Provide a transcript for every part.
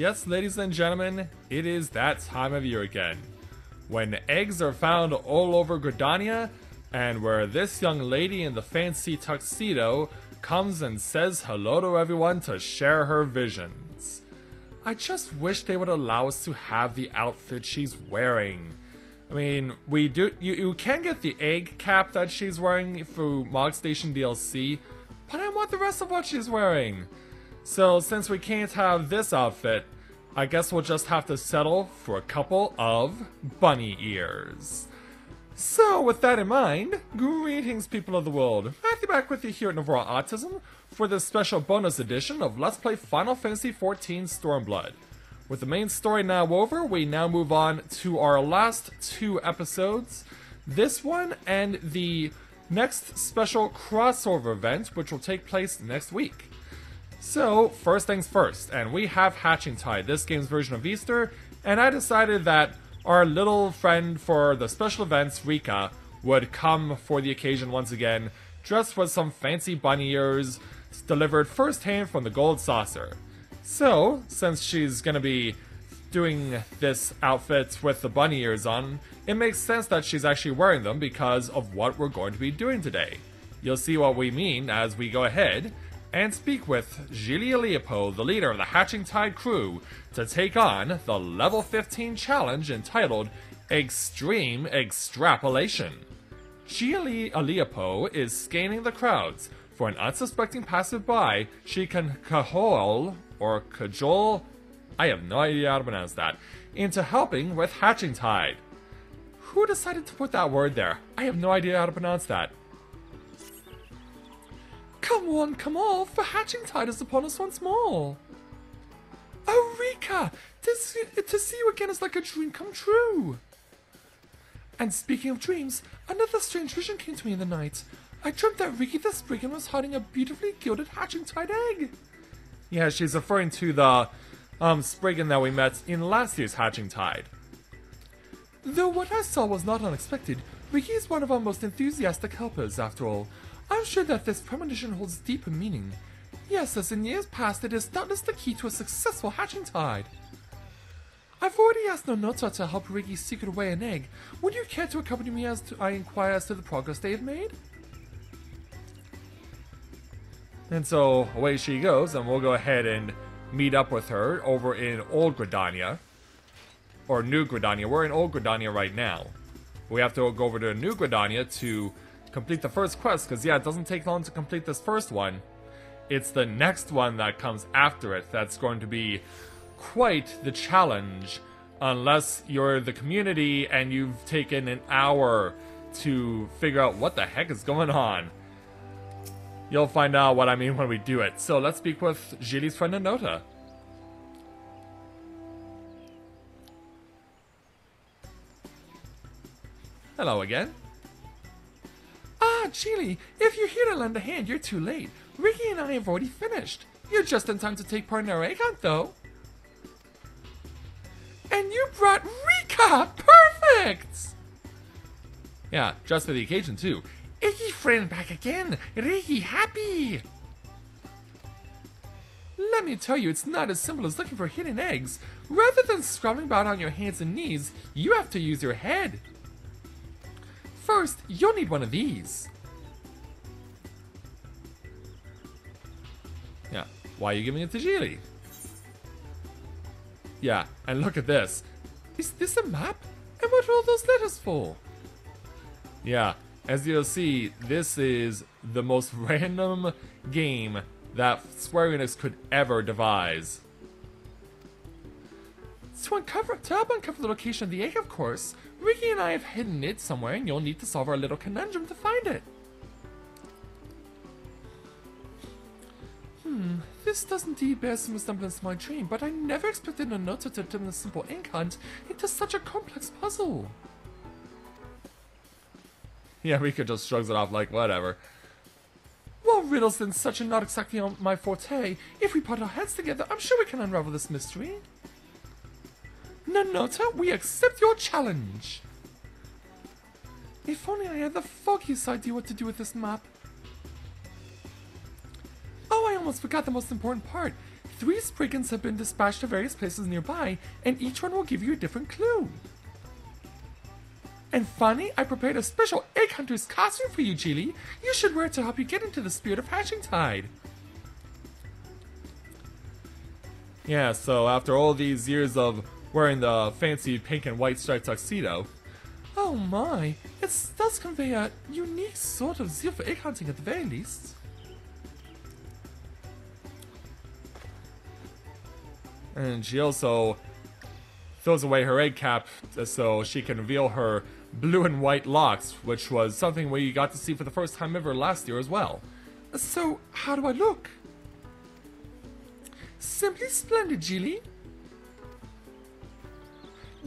Yes, ladies and gentlemen, it is that time of year again, when eggs are found all over GRIDANIA, and where this young lady in the fancy tuxedo comes and says hello to everyone to share her visions. I just wish they would allow us to have the outfit she's wearing. I mean, you can get the egg cap that she's wearing through Mog Station DLC, but I want the rest of what she's wearing. So since we can't have this outfit, I guess we'll just have to settle for a couple of bunny ears. So with that in mind, greetings people of the world. Matthew back with you here at Navarro Autism for this special bonus edition of Let's Play Final Fantasy XIV Stormblood. With the main story now over, we now move on to our last two episodes. This one and the next special crossover event, which will take place next week. So, first things first, and we have Hatching Tide, this game's version of Easter, and I decided that our little friend for the special events, Rika, would come for the occasion once again, dressed with some fancy bunny ears, delivered firsthand from the Gold Saucer. So, since she's gonna be doing this outfit with the bunny ears on, it makes sense that she's actually wearing them because of what we're going to be doing today. You'll see what we mean as we go ahead and speak with Gili Leopold, the leader of the Hatching Tide crew, to take on the level 15 challenge entitled Extreme Extrapolation. Gili Leopold is scanning the crowds. For an unsuspecting passerby, she can cajole, I have no idea how to pronounce that, into helping with Hatching Tide. Who decided to put that word there? I have no idea how to pronounce that. Come on, come all, for Hatching Tide is upon us once more. Oh, Rika! To see you again is like a dream come true. And speaking of dreams, another strange vision came to me in the night. I dreamt that Riki the Spriggan was hiding a beautifully gilded Hatching Tide egg. Yeah, she's referring to the Spriggan that we met in last year's Hatching Tide. Though what I saw was not unexpected, Riki is one of our most enthusiastic helpers, after all. I'm sure that this premonition holds deeper meaning. Yes, as in years past, it is doubtless the key to a successful Hatching Tide. I've already asked Nonota to help Riki secret away an egg. Would you care to accompany me as I inquire as to the progress they have made? And so, away she goes, and we'll go ahead and meet up with her over in Old GRIDANIA. Or New GRIDANIA. We're in Old GRIDANIA right now. We have to go over to New GRIDANIA to complete the first quest, because yeah, it doesn't take long to complete this first one. It's the next one that comes after it that's going to be quite the challenge, unless you're the community and you've taken an hour to figure out what the heck is going on. You'll find out what I mean when we do it. So let's speak with Gili's friend Nonota. Hello again. Ah, Gili, if you're here to lend a hand, you're too late. Riki and I have already finished. You're just in time to take part in our egg hunt, though. And you brought Rika! Perfect! Yeah, just for the occasion, too. Iggy friend back again! Riki happy! Let me tell you, it's not as simple as looking for hidden eggs. Rather than scrambling about on your hands and knees, you have to use your head. First, you'll need one of these. Yeah, why are you giving it to Gili? Yeah, and look at this. Is this a map? And what are all those letters for? Yeah, as you'll see, this is the most random game that Square Enix could ever devise. To help uncover the location of the egg, of course, Riki and I have hidden it somewhere, and you'll need to solve our little conundrum to find it. This does indeed bear some resemblance to my dream, but I never expected Nonota to turn a simple egg hunt into such a complex puzzle. Yeah, Rika just shrugs it off like, whatever. Well, riddles and such are not exactly my forte. If we put our heads together, I'm sure we can unravel this mystery. Nonota, we accept your challenge. If only I had the foggiest idea what to do with this map. Oh, I almost forgot the most important part. 3 Spriggans have been dispatched to various places nearby, and each one will give you a different clue. And finally, I prepared a special egg hunter's costume for you, Geely. You should wear it to help you get into the spirit of Hatchingtide. Yeah, so after all these years of wearing the fancy pink and white striped tuxedo, oh my, it does convey a unique sort of zeal for egg hunting at the very least. And she also throws away her egg cap so she can reveal her blue and white locks, which was something we got to see for the first time ever last year as well. So, how do I look? Simply splendid, Geely.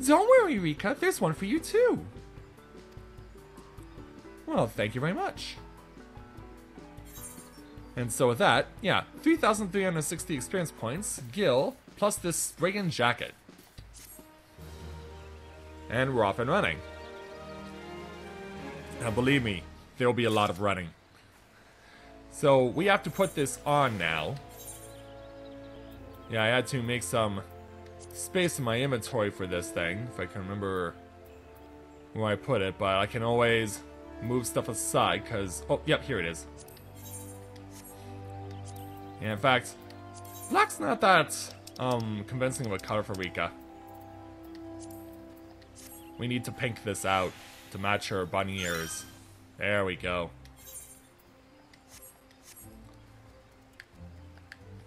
Don't worry, Rika, there's one for you too. Well, thank you very much. And so with that, yeah, 3,360 experience points, Gil, plus this Spriggan jacket. And we're off and running. Now believe me, there'll be a lot of running. So we have to put this on now. Yeah, I had to make some space in my inventory for this thing, if I can remember where I put it, but I can always move stuff aside, because... Oh, yep, here it is. Yeah, in fact, black's not that convincing of a color for Rika. We need to pink this out to match her bunny ears. There we go.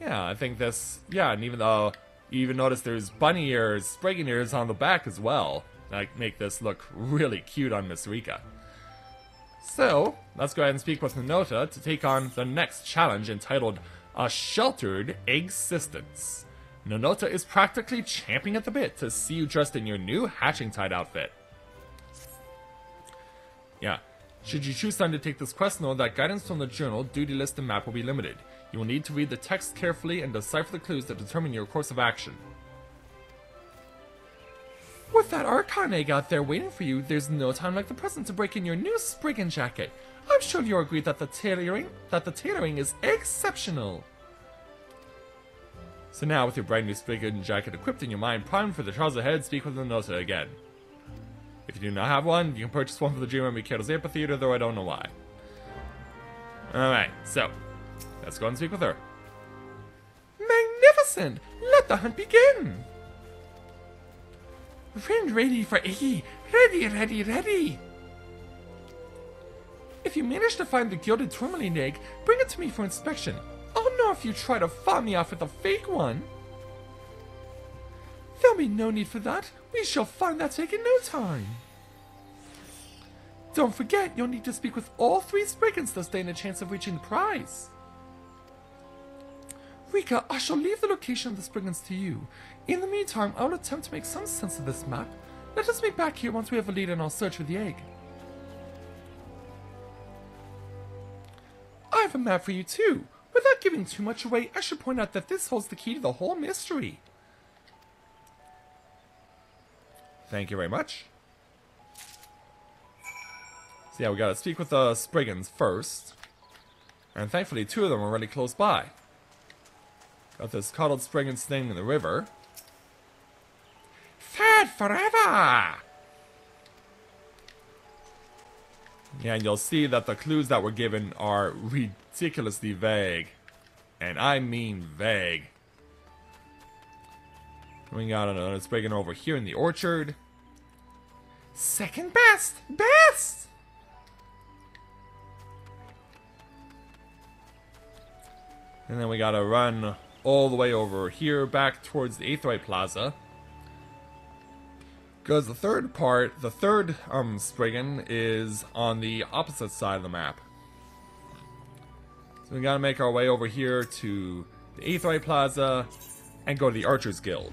Yeah, I think this... Yeah, and even though you even notice there's bunny ears, Spriggan ears on the back as well. That make this look really cute on Miss Rika. So, let's go ahead and speak with Nanota to take on the next challenge entitled A Sheltered Existence. Nanota is practically champing at the bit to see you dressed in your new Hatchingtide outfit. Yeah, should you choose to undertake this quest, know that guidance from the journal, duty list, and map will be limited. You will need to read the text carefully and decipher the clues that determine your course of action. With that Archon egg out there waiting for you, there's no time like the present to break in your new Spriggan jacket. I'm sure you'll agree that the tailoring is exceptional. So now, with your brand new Spriggan jacket equipped in your mind primed for the trials ahead, speak with Nanota again. If you do not have one, you can purchase one for the Dreamer Mikado's Amphitheater, though I don't know why. Alright, so, let's go and speak with her. Magnificent! Let the hunt begin! Ready for Iggy! Ready! If you manage to find the gilded tourmaline egg, bring it to me for inspection. Oh no, if you try to fob me off with a fake one. There'll be no need for that. We shall find that egg in no time. Don't forget, you'll need to speak with all 3 Spriggans to stand a chance of reaching the prize. Rika, I shall leave the location of the Spriggans to you. In the meantime, I will attempt to make some sense of this map. Let us meet back here once we have a lead in our search for the egg. I have a map for you too. Without giving too much away, I should point out that this holds the key to the whole mystery. Thank you very much. So yeah, we gotta speak with the Spriggans first. And thankfully 2 of them are really close by. Got this coddled Spriggan staying in the river. Fed forever! Yeah, and you'll see that the clues that were given are ridiculously vague. And I mean vague. We got another Spriggan over here in the orchard. Second best! Best! And then we gotta run all the way over here back towards the Aetheryte Plaza. Because the third Spriggan is on the opposite side of the map. So we gotta make our way over here to the Aetheryte Plaza and go to the Archers Guild.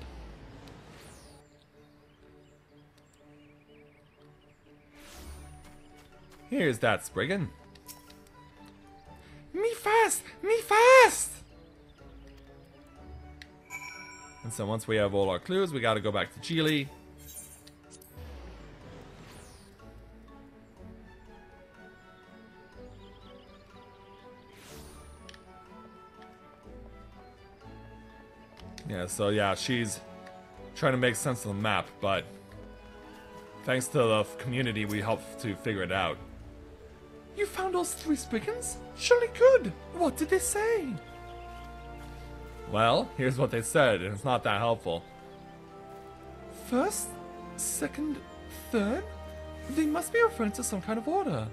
Here's that Spriggan. Me fast! Me fast! And so once we have all our clues, we gotta go back to Geely. Yeah, so yeah, she's trying to make sense of the map, but thanks to the community, we helped to figure it out. You found those 3 Spriggans? Surely good! What did they say? Well, here's what they said, and it's not that helpful. First, second, third? They must be referring to some kind of order.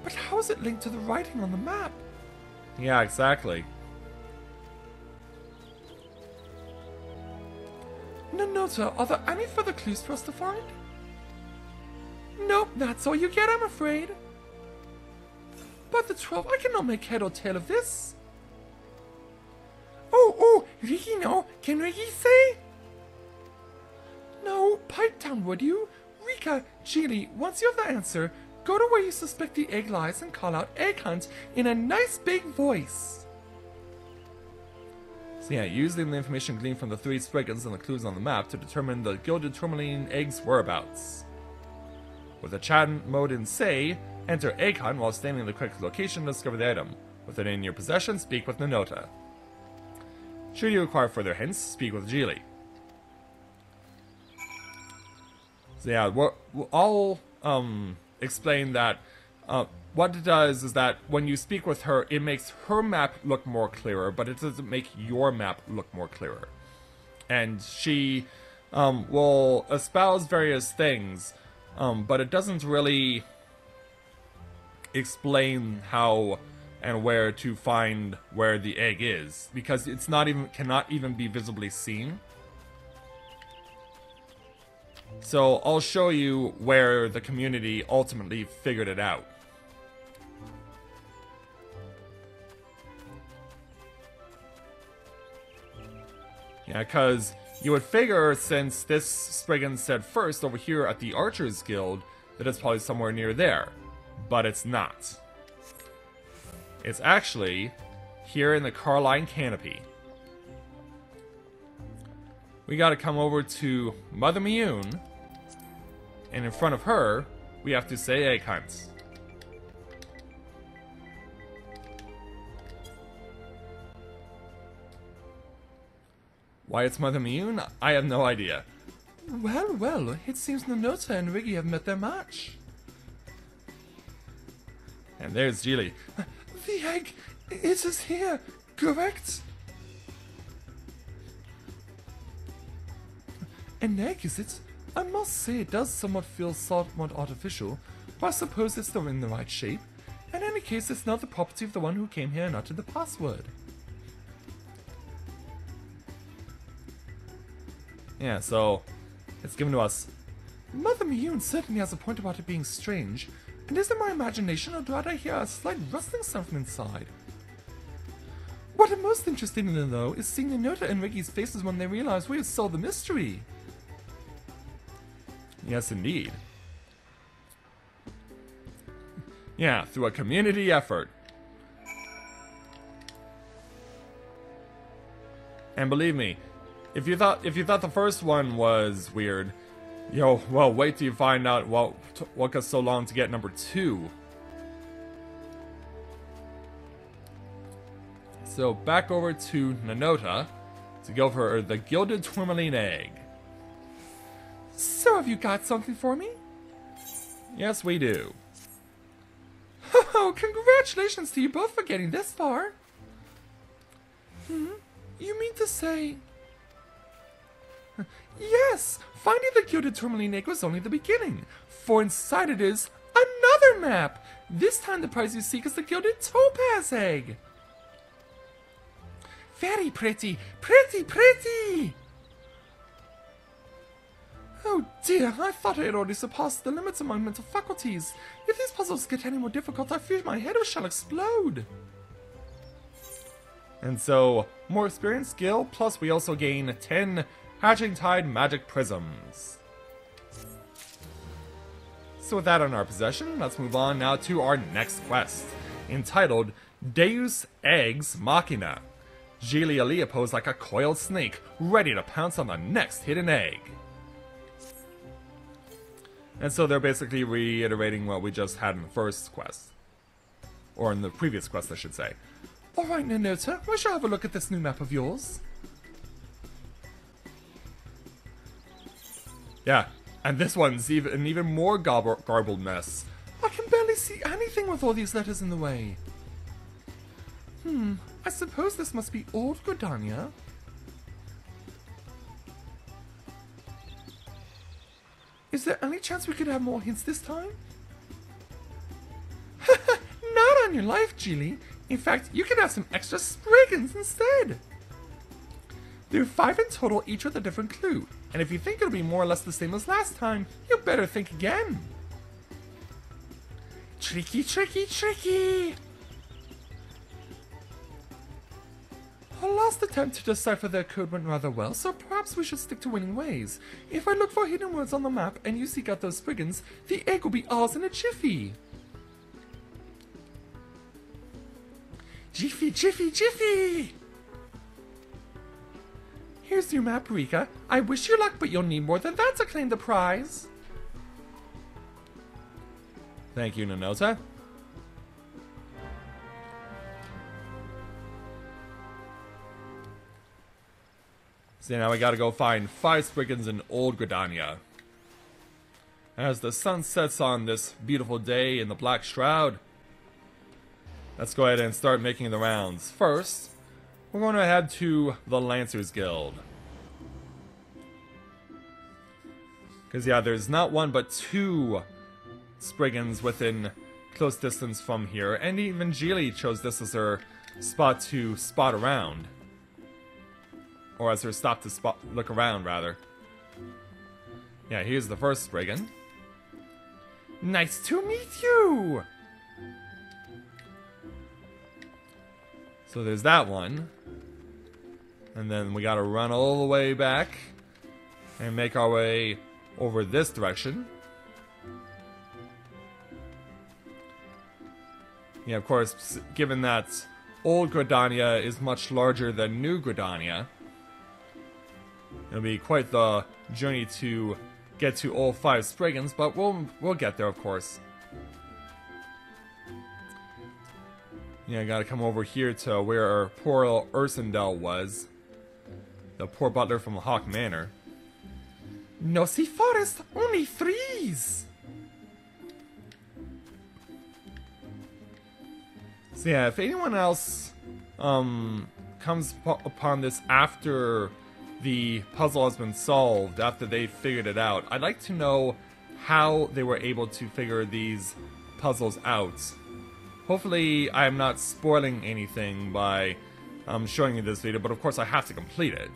But how is it linked to the writing on the map? Yeah, exactly. Nanota, are there any further clues for us to find? Nope, that's all you get, I'm afraid. But the 12, I cannot make head or tail of this. Oh, Riki, no, can Riki say? No, pipe down, would you? Rika, Geely, once you have the answer, go to where you suspect the egg lies and call out Egg Hunt in a nice big voice. So yeah, using the information gleaned from the 3 Spriggans and the clues on the map to determine the gilded tourmaline egg's whereabouts. With the chat mode in Say, enter Egg Hunt while standing in the correct location to discover the item. With it in your possession, speak with Nanota. Should you require further hints, speak with Geely. So yeah, I'll explain that what it does is that when you speak with her, it makes her map look more clearer, but it doesn't make your map look more clearer. And she will espouse various things, but it doesn't really explain how and where to find where the egg is, because it's cannot even be visibly seen. So I'll show you where the community ultimately figured it out. Yeah, because you would figure, since this Spriggan said first over here at the Archers Guild, that it's probably somewhere near there. But it's not. It's actually here in the Carline Canopy. We gotta come over to Mother Miyun, and in front of her, we have to say Egg Hunt. Why it's Mother Miyun? I have no idea. Well, it seems Nanota and Riggy have met their match. And there's Geely. The egg, it is here, correct? An egg, is it? I must say it does feel somewhat artificial, but I suppose it's still in the right shape. In any case, it's not the property of the one who came here and uttered the password. Yeah, so it's given to us. Mother Miyun certainly has a point about it being strange. And is it my imagination, or do I hear a slight rustling sound from inside? What I'm most interested in, though, is seeing Nanota and Ricky's faces when they realize we have solved the mystery. Yes, indeed. Yeah, through a community effort. And believe me, if you thought the first one was weird, well, wait till you find out what took us so long to get number 2. So back over to Nanota to go for the gilded tourmaline egg. So have you got something for me? Yes, we do. Oh, congratulations to you both for getting this far. You mean to say... Yes! Finding the gilded tourmaline egg was only the beginning, for inside it is another map! This time the prize you seek is the gilded topaz egg! Very pretty! Pretty, pretty! Oh dear, I thought I had already surpassed the limits of my mental faculties. If these puzzles get any more difficult, I fear my head shall explode. And so, more experience, skill, plus we also gain 10 Hatching Tide Magic Prisms. So with that in our possession, let's move on now to our next quest, entitled Deus Ex Machina. Geely Alia posed like a coiled snake, ready to pounce on the next hidden egg. And so they're basically reiterating what we just had in the first quest. Or in the previous quest, I should say. Alright, Nanota, we shall have a look at this new map of yours. Yeah, and this one's an even more garbled mess. I can barely see anything with all these letters in the way. I suppose this must be Old Gridania. Is there any chance we could have more hints this time? Not on your life, Geely. In fact, you can have some extra Spriggans instead. There are 5 in total, each with a different clue. And if you think it'll be more or less the same as last time, you better think again. Tricky, tricky, tricky! Our last attempt to decipher their code went rather well, so perhaps we should stick to winning ways. If I look for hidden words on the map and you seek out those Spriggans, the egg will be ours in a jiffy. Jiffy, jiffy, jiffy! Here's your map, Rika. I wish you luck, but you'll need more than that to claim the prize. Thank you, Nanota. So now we gotta go find 5 Spriggans in Old Gridania. As the sun sets on this beautiful day in the Black Shroud, let's go ahead and start making the rounds. First, we're going to head to the Lancers Guild. Because yeah, there's not 1 but 2 Spriggans within close distance from here, and even Geely chose this as her spot to spot around. Or as her stop to look around, rather. Yeah, here's the first Spriggan. Nice to meet you! So there's that one. And then we gotta run all the way back and make our way over this direction. Yeah, of course, given that Old Gridania is much larger than New Gridania, it'll be quite the journey to get to all 5 Spriggans, but we'll get there, of course. Yeah, I gotta come over here to where poor Ursendel was. The poor butler from Hawk Manor. No see forest, only 3s! So yeah, if anyone else comes upon this after the puzzle has been solved, after they figured it out, I'd like to know how they were able to figure these puzzles out. Hopefully I'm not spoiling anything by showing you this video, but of course I have to complete it.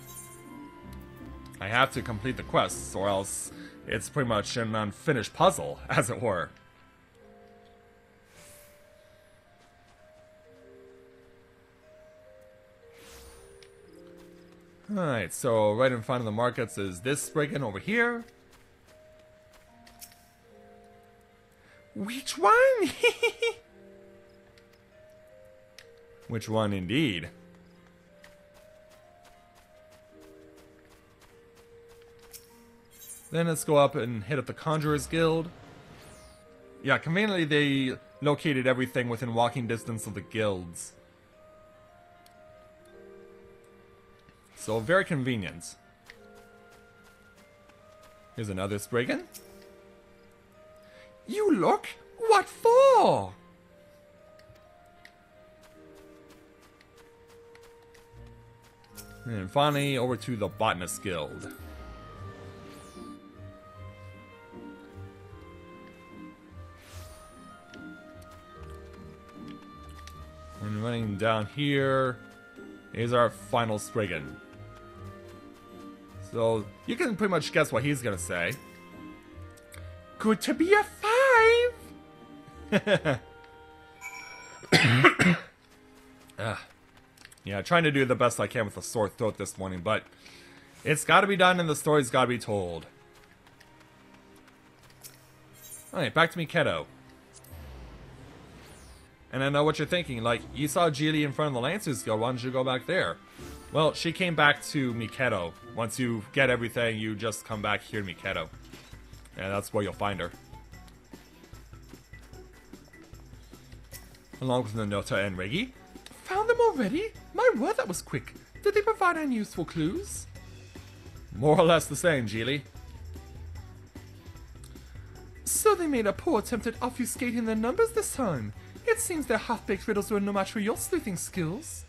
I have to complete the quests, or else it's pretty much an unfinished puzzle, as it were. Alright, so right in front of the markets is this Spriggan over here. Which one? Which one indeed? Then let's go up and hit up the Conjurer's Guild. Yeah, conveniently they located everything within walking distance of the guilds. So very convenient. Here's another Spriggan. You look? What for? And finally over to the Botanist Guild. And running down here is our final Spriggan. So you can pretty much guess what he's gonna say. Good to be a 5! Yeah, trying to do the best I can with a sore throat this morning, but it's gotta be done and the story's gotta be told. Alright, back to Miketo. And I know what you're thinking, like, you saw Geely in front of the Lancers Guild, why don't you go back there? Well, she came back to Miketo. Once you get everything, you just come back here to Miketo. And that's where you'll find her. Along with Nanota and Reggie. Found them Already? My word, that was quick. Did they provide any useful clues? More or less the same, Geely. So they made a poor attempt at obfuscating their numbers this time. It seems their half-baked riddles were no match for your sleuthing skills.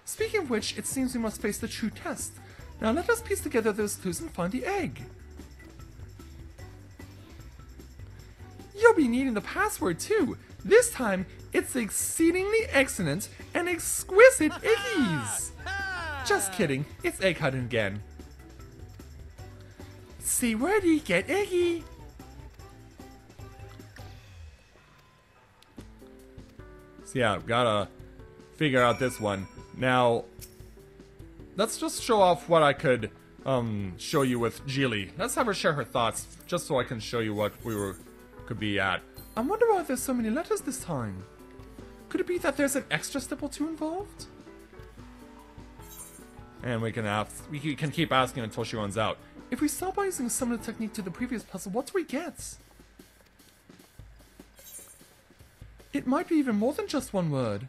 Speaking of which, it seems we must face the true test. Now let us piece together those clues and find the egg. You'll be needing the password too. This time, it's exceedingly excellent and exquisite Iggy's. Just kidding, it's egg hunting again. See wordy, get Iggy. So yeah, gotta figure out this one. Now, let's just show off what I could show you with Geely. Let's have her share her thoughts, just so I can show you what could be at. I wonder why there's so many letters this time. Could it be that there's an extra step or two involved? And we can keep asking until she runs out. If we start by using a similar technique to the previous puzzle, what do we get? It might be even more than just one word.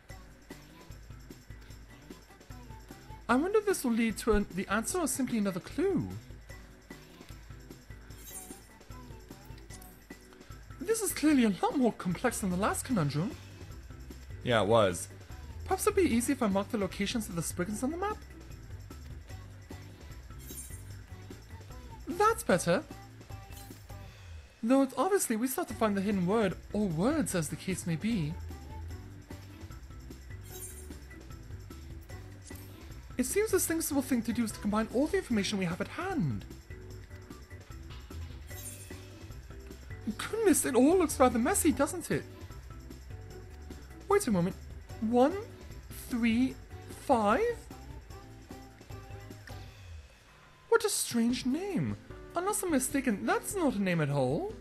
I wonder if this will lead to the answer or simply another clue. This is clearly a lot more complex than the last conundrum. Yeah, it was. Perhaps it'd be easy if I marked the locations of the spriggans on the map? That's better. Though it's obviously we still have to find the hidden word, or words as the case may be. It seems the sensible thing to do is to combine all the information we have at hand. Goodness, it all looks rather messy, doesn't it? Wait a moment. 1, 3, 5? What a strange name. Unless I'm mistaken, that's not a name at all.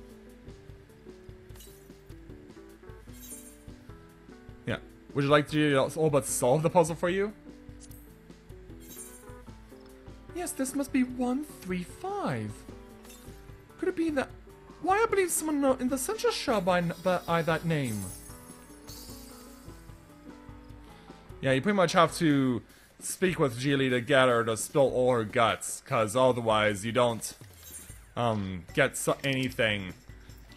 Yeah. Would you like to all but solve the puzzle for you? Yes, this must be 135. Could it be that... Why, I believe someone in the Central Shroud by that name. Yeah, you pretty much have to speak with Geely to get her to spill all her guts, because otherwise you don't get anything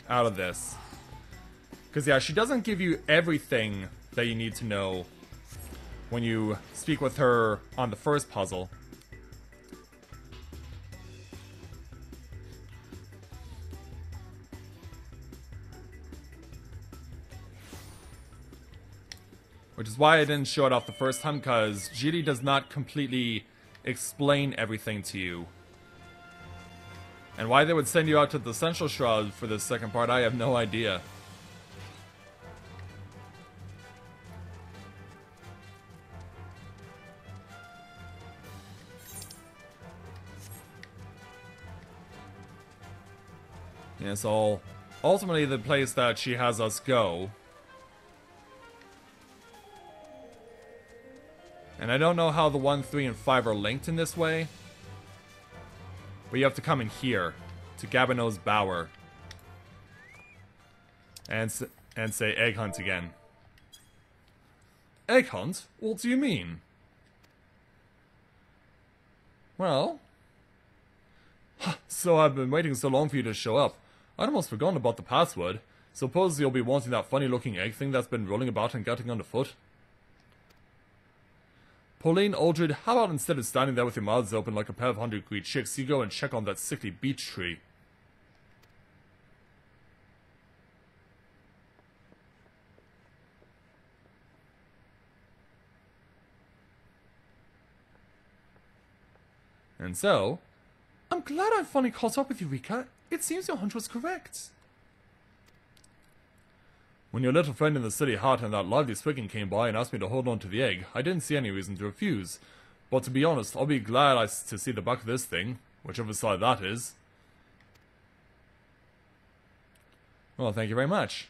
out of this. Because yeah, she doesn't give you everything that you need to know when you speak with her on the first puzzle. Which is why I didn't show it off the first time, because Geely does not completely explain everything to you. And why they would send you out to the Central Shroud for this second part, I have no idea. Yeah, so ultimately the place that she has us go. And I don't know how the 1, 3, and 5 are linked in this way. But you have to come in here, to Gabino's Bower. And say egg hunt again. Egg hunt? What do you mean? Well... So I've been waiting so long for you to show up. I'd almost forgotten about the password. Suppose you'll be wanting that funny looking egg thing that's been rolling about and getting underfoot? Pauline Aldred, how about instead of standing there with your mouths open like a pair of 100-degree chicks, you go and check on that sickly beech tree. And so... I'm glad I finally caught up with you, Rika. It seems your hunch was correct. When your little friend in the city hut and that lively spriggan came by and asked me to hold on to the egg, I didn't see any reason to refuse. But to be honest, I'll be glad to see the back of this thing, whichever side that is. Well, thank you very much.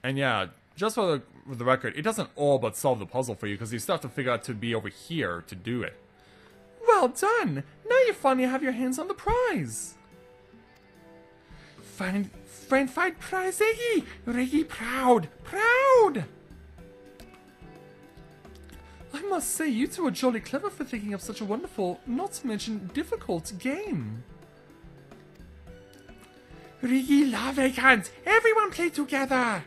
And yeah, just for the record, it doesn't all but solve the puzzle for you, because you still have to figure out to be over here to do it. Well done! Now you finally have your hands on the prize! Friend fight prize, Iggy! Iggy proud! Proud! SHROUD! I must say, you two are jolly clever for thinking of such a wonderful, not to mention difficult, game. Really love I can't. Everyone play together.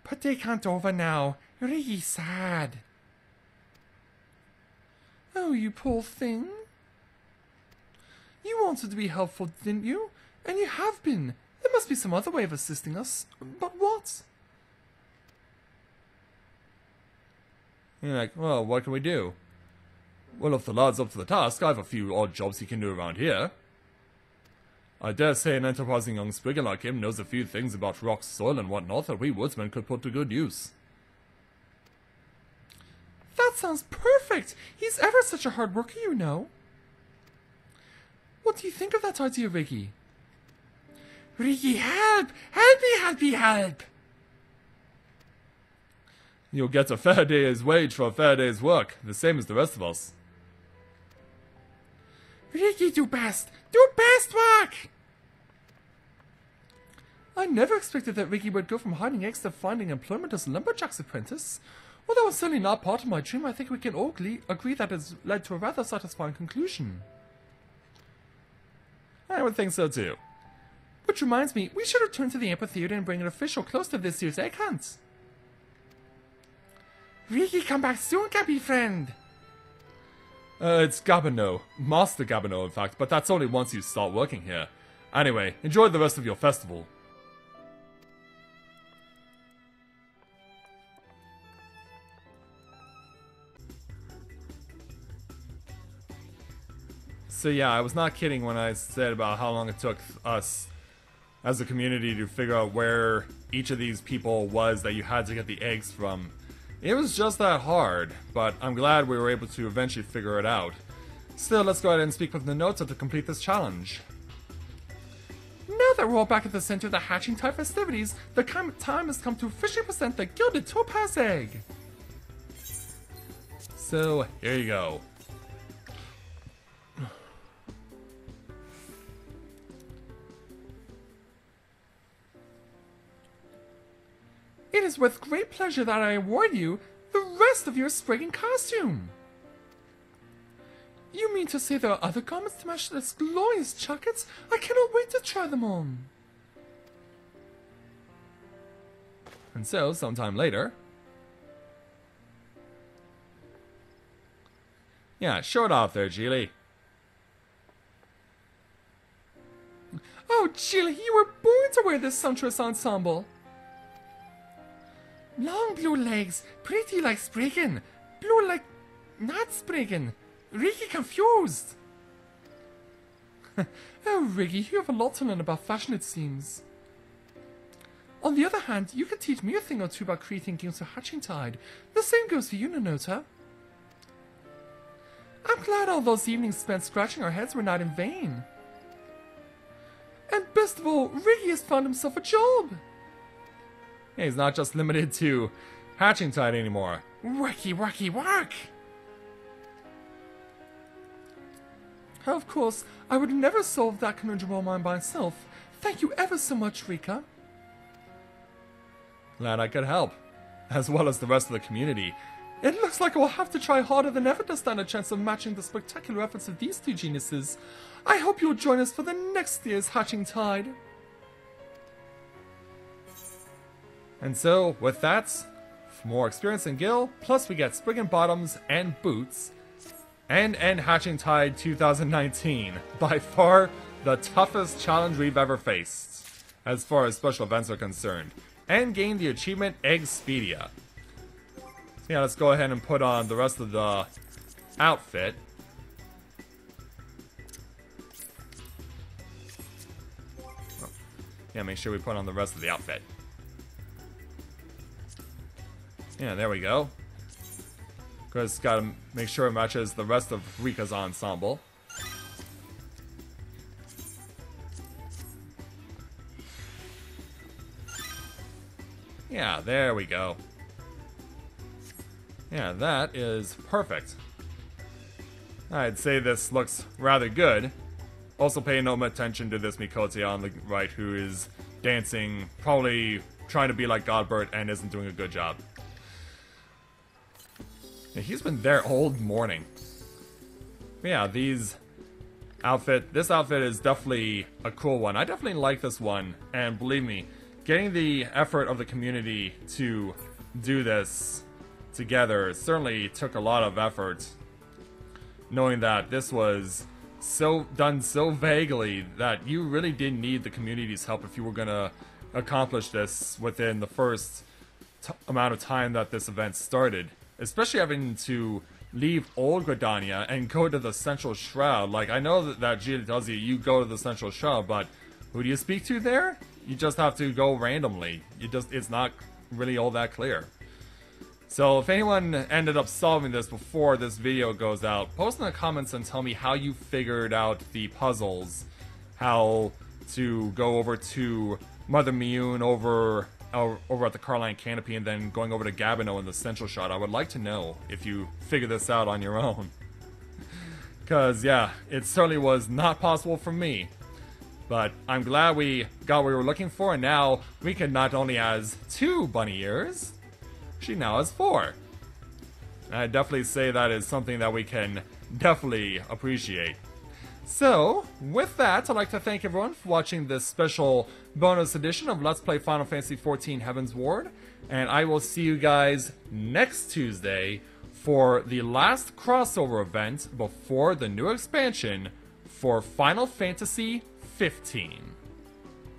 But they can't over now. Really sad. Oh, you poor thing. You wanted to be helpful, didn't you? And you have been. There must be some other way of assisting us. But what? You're like, well, what can we do? Well, if the lad's up to the task, I have a few odd jobs he can do around here. I dare say an enterprising young spriggan like him knows a few things about rock, soil, and whatnot that we woodsmen could put to good use. That sounds perfect! He's ever such a hard worker, you know. What do you think of that idea, Riggy? Riggy, help! Help me, help me, help! You'll get a fair day's wage for a fair day's work, the same as the rest of us. Riggy, do best! Do best work! I never expected that Riggy would go from hiding eggs to finding employment as a lumberjack's apprentice. Well, that was certainly not part of my dream. I think we can all agree that has led to a rather satisfying conclusion. I would think so too. Which reminds me, we should return to the amphitheater and bring an official close to this year's egg hunt. Riggy, come back soon, Gabby friend! It's Gabino. Master Gabino, in fact, but that's only once you start working here. Anyway, enjoy the rest of your festival. So yeah, I was not kidding when I said about how long it took us as a community to figure out where each of these people was that you had to get the eggs from. It was just that hard, but I'm glad we were able to eventually figure it out. Still, let's go ahead and speak with the notes to complete this challenge. Now that we're all back at the center of the hatching tide festivities, the time has come to officially present the Gilded Topaz Egg. So, here you go. It is with great pleasure that I award you the rest of your spriggan costume. You mean to say there are other garments to match this glorious jacket? I cannot wait to try them on. And so, sometime later... Yeah, show it off there, Geely. Oh, Geely, you were born to wear this sumptuous ensemble. Long blue legs, pretty like Spriggan, blue like not Spriggan. Riggy confused. Oh, Riggy, you have a lot to learn about fashion, it seems. On the other hand, you can teach me a thing or two about creating games for Hatching Tide. The same goes for you, Nanota. I'm glad all those evenings spent scratching our heads were not in vain. And best of all, Riggy has found himself a job. Yeah, he's not just limited to Hatching Tide anymore. Worky, worky, work! Of course, I would never solve that conundrum all by myself. Thank you ever so much, Rika. Glad I could help, as well as the rest of the community. It looks like I'll have to try harder than ever to stand a chance of matching the spectacular efforts of these two geniuses. I hope you'll join us for the next year's Hatching Tide. And so, with that, for more experience in Gil, plus we get Spriggan Bottoms and Boots, and end Hatching Tide 2019. By far, the toughest challenge we've ever faced, as far as special events are concerned. And gain the achievement Eggspedia. So yeah, let's go ahead and put on the rest of the outfit. Oh, yeah, make sure we put on the rest of the outfit. Yeah, there we go. Because gotta make sure it matches the rest of Rika's ensemble. Yeah, there we go. Yeah, that is perfect. I'd say this looks rather good. Also pay no attention to this Mikote on the right who is dancing probably trying to be like Godbert and isn't doing a good job. Yeah, he's been there all morning. But yeah, this outfit is definitely a cool one. I definitely like this one, and believe me, getting the effort of the community to do this together certainly took a lot of effort, knowing that this was done so vaguely that you really didn't need the community's help if you were gonna accomplish this within the first amount of time that this event started. Especially having to leave old Gridania and go to the central shroud. Like, I know that Gia tells you go to the central shroud, but who do you speak to there? You just have to go randomly. It's not really all that clear. So if anyone ended up solving this before this video goes out, post in the comments and tell me how you figured out the puzzles. How to go over to Mother Miyun over at the Carline Canopy and then going over to Gabino in the central shot. I would like to know if you figured this out on your own. Because, yeah, it certainly was not possible for me. But I'm glad we got what we were looking for, and now we can not only has 2 bunny ears, she now has 4. And I definitely say that is something that we can definitely appreciate. So, with that, I'd like to thank everyone for watching this special bonus edition of Let's Play Final Fantasy XIV Heaven's Ward, and I will see you guys next Tuesday for the last crossover event before the new expansion for Final Fantasy XV.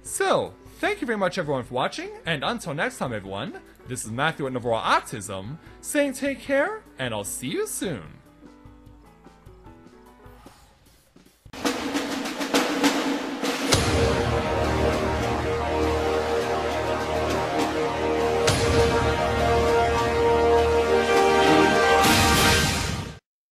So, thank you very much everyone for watching, and until next time everyone, this is Matthew at Navarro Autism, saying take care, and I'll see you soon.